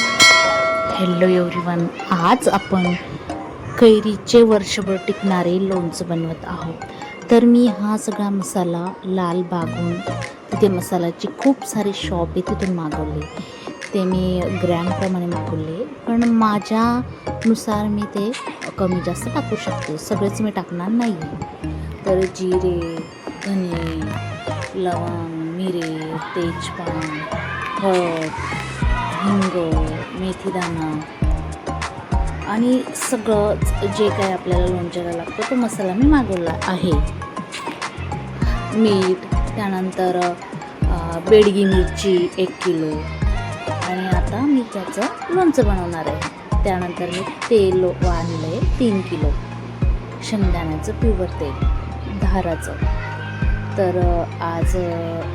Hello everyone, आज आपण कैरीचे वर्षभर टिकणारे लोणचं बनवत आहोत. तर मी हा सगळा मसाला लाल बागून तिथे मसाल्याची खूप सारे शॉप आहे तिथून मागवले. ते मी ग्रॅमप्रमाणे मागवले, पण माझ्यानुसार मी ते कमी जास्त टाकू शकते. सगळेच मी टाकणार नाही आहे. तर जिरे, धने, लवंग, मिरे, तेजपान, हळद, हिंग, मेथीदाणा आणि सगळंच जे काही आपल्याला लोणच्याला लागतं तो मसाला मी मागवला आहे. मीठ, त्यानंतर बेडगी मिरची 1 किलो आणि आता मी त्याचं लोणचं बनवणार आहे. त्यानंतर मी तेल आणलं 3 किलो, शेंगदाण्याचं प्युअर तेल धाराचं. तर आज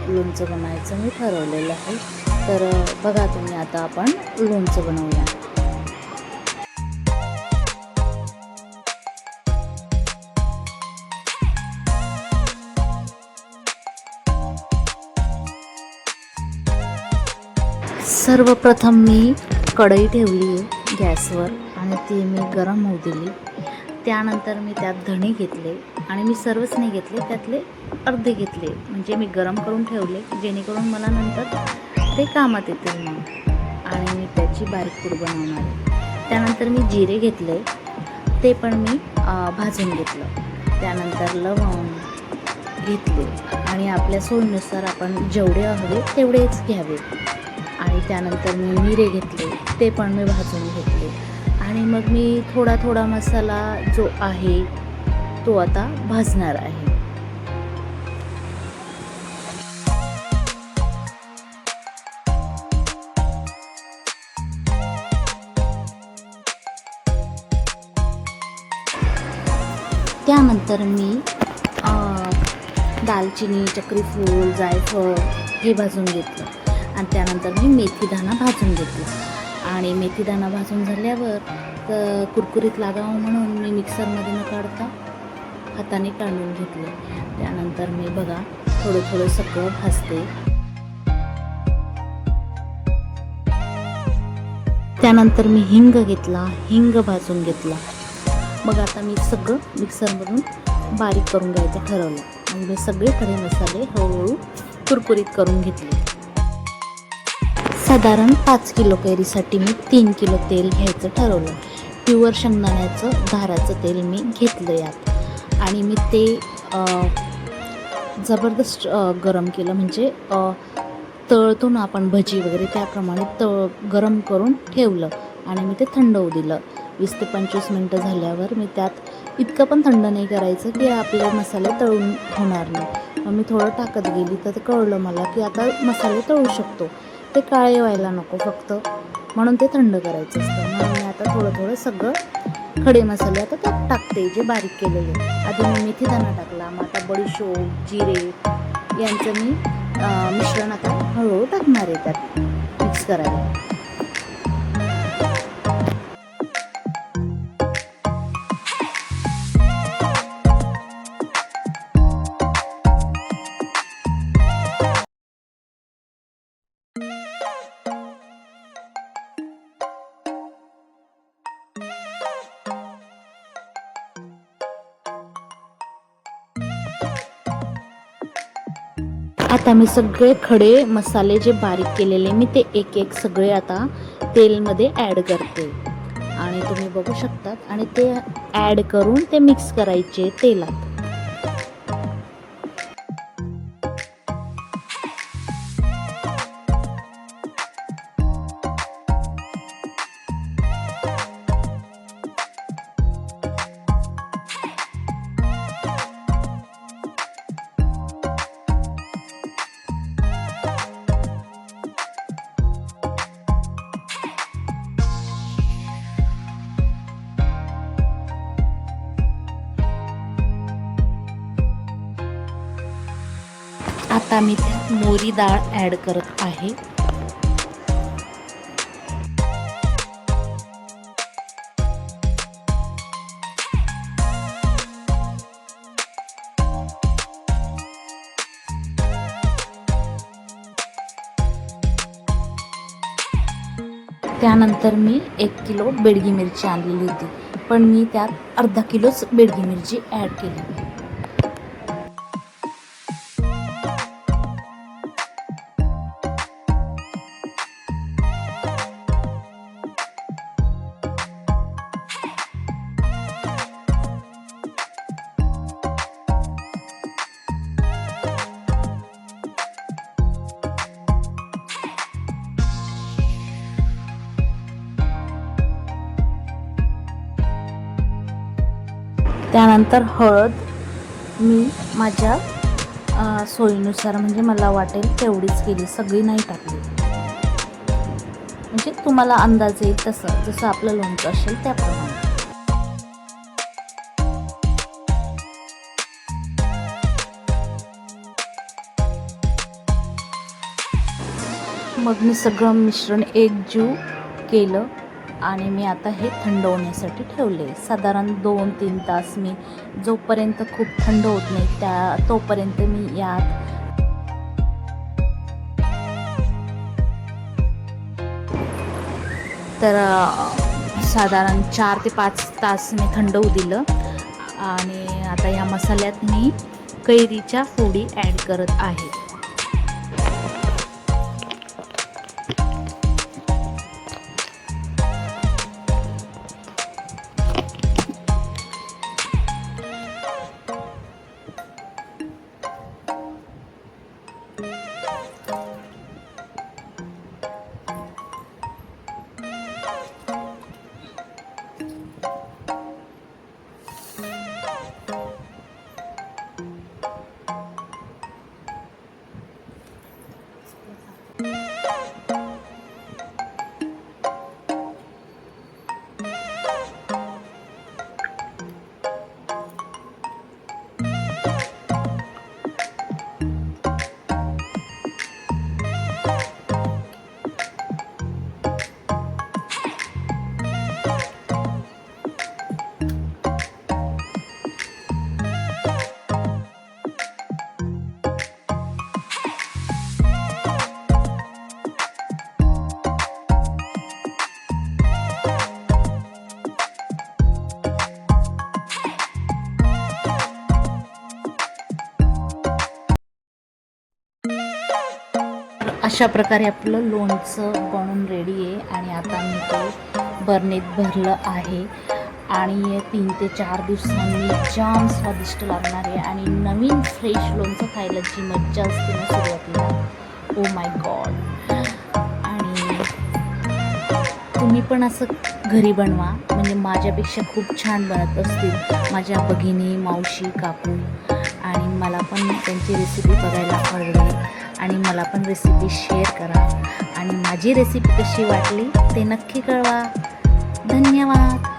लोणचं बनवायचं मी ठरवलेलं आहे. तर बघा तुम्ही, आता आपण लोणचं बनवूया. सर्वप्रथम मी कढई ठेवली आहे गॅसवर आणि ती मी गरम होऊ दिली. त्यानंतर मी त्यात धणे घेतले आणि मी सर्वच नाही घेतले, त्यातले अर्धे घेतले, म्हणजे मी गरम करून ठेवले जेणेकरून मला नंतर ते कामात येतील मग. आणि मी त्याची बारीक पूड बनवणार आहे. त्यानंतर मी जिरे घेतले, ते पण मी भाजून घेतलं. त्यानंतर लवंग घेतले आणि आपल्या सोयीनुसार आपण जेवढे हवे तेवढेच घ्यावे. आणि त्यानंतर मी मिरे घेतले, ते पण मी भाजून घेतले. आणि मग मी थोडा थोडा मसाला जो आहे तो आता भाजणार आहे. त्यानंतर मी दालचिनी, चक्रीफूल, जायफळ हे भाजून घेतलं. आणि त्यानंतर मी मेथीदाणा भाजून घेतला. आणि मेथीदाणा भाजून झाल्यावर कुरकुरीत लागावं म्हणून मी मिक्सरमध्ये न काढता हाताने काढून घेतले. त्यानंतर मी बघा थोडं थोडं सगळं भाजते. त्यानंतर मी हिंग घेतला, हिंग भाजून घेतला. मग आता मी सगळं मिक्सरमधून बारीक करून घ्यायचं ठरवलं आणि मी सगळे खडे मसाले हळूहळू कुरकुरीत करून घेतले. साधारण 5 किलो कैरीसाठी मी 3 किलो तेल घ्यायचं ठरवलं. प्युअर शेंगदाण्याचं धाराचं तेल मी घेतलं यात. आणि मी ते जबरदस्त गरम केलं, म्हणजे तळतो ना आपण भजी वगैरे त्याप्रमाणे गरम करून ठेवलं. आणि मी ते थंड होऊ दिलं. 20 ते 25 मिनटं झाल्यावर मी त्यात इतकं पण थंड नाही करायचं की आपले मसाले तळून होणार नाही. मग मी थोडं टाकत गेली तर ते कळलं मला की आता मसाले तळू शकतो, ते काळे व्हायला नको फक्त, म्हणून ते थंड करायचं असतं. म्हणून मी आता थोडं थोडं सगळं खडे मसाले आता त्यात टाकते जे बारीक केलेले. आधी मी मेथीदाणा टाकला, मग आता बडीशोप, जिरे यांचं मी मिश्रण आता हळूहळू टाकणार आहे त्यात मिक्स करायला. आता मी सगळे खडे मसाले जे बारीक केलेले मी ते एक एक सगळे आता तेलमध्ये ॲड करते. आणि तुम्ही बघू शकतात. आणि ते ॲड करून ते मिक्स करायचे तेलात. आता मी त्यात मोहरी डाळ ॲड करत आहे. त्यानंतर मी 1 किलो बेडगी मिरची आणलेली होती, पण मी त्यात अर्धा किलोच बेडगी मिरची ॲड केली. त्यानंतर हळद मी माझ्या सोयीनुसार, म्हणजे मला वाटेल तेवढीच केली, सगळी नाही टाकली. म्हणजे तुम्हाला अंदाज येईल तसं, जसं आपलं लोणचं असेल त्याप्रमाणे. मग मी सगळं मिश्रण एकजीव केलं आणि मी आता हे थंड होण्यासाठी ठेवले. साधारण 2-3 तास मी, जोपर्यंत खूप थंड होत नाही तोपर्यंत मी यात तर साधारण 4 ते 5 तास मी थंड होऊ दिलं. आणि आता या मसाल्यात मी कैरीच्या फोडी ॲड करत आहे. अशा प्रकारे आपलं लोणचं बनून रेडी आहे. आणि आता मी ते बरणीत भरलं आहे आणि 3 ते 4 दिवसांनी जाम स्वादिष्ट लागणार आहे. आणि नवीन फ्रेश लोणचं खायला जी मज्जा असते ना सुरुवातीला, ओ माय गॉड. आणि तुम्ही पण असं घरी बनवा, म्हणजे माझ्यापेक्षा खूप छान बनत असतील माझ्या भगिनी, मावशी, काकू. आणि मला पण त्यांची रेसिपी बघायला आवडेल आणि मला पण रेसिपी शेअर करा. आणि माझी रेसिपी कशी वाटली ते नक्की कळवा. धन्यवाद.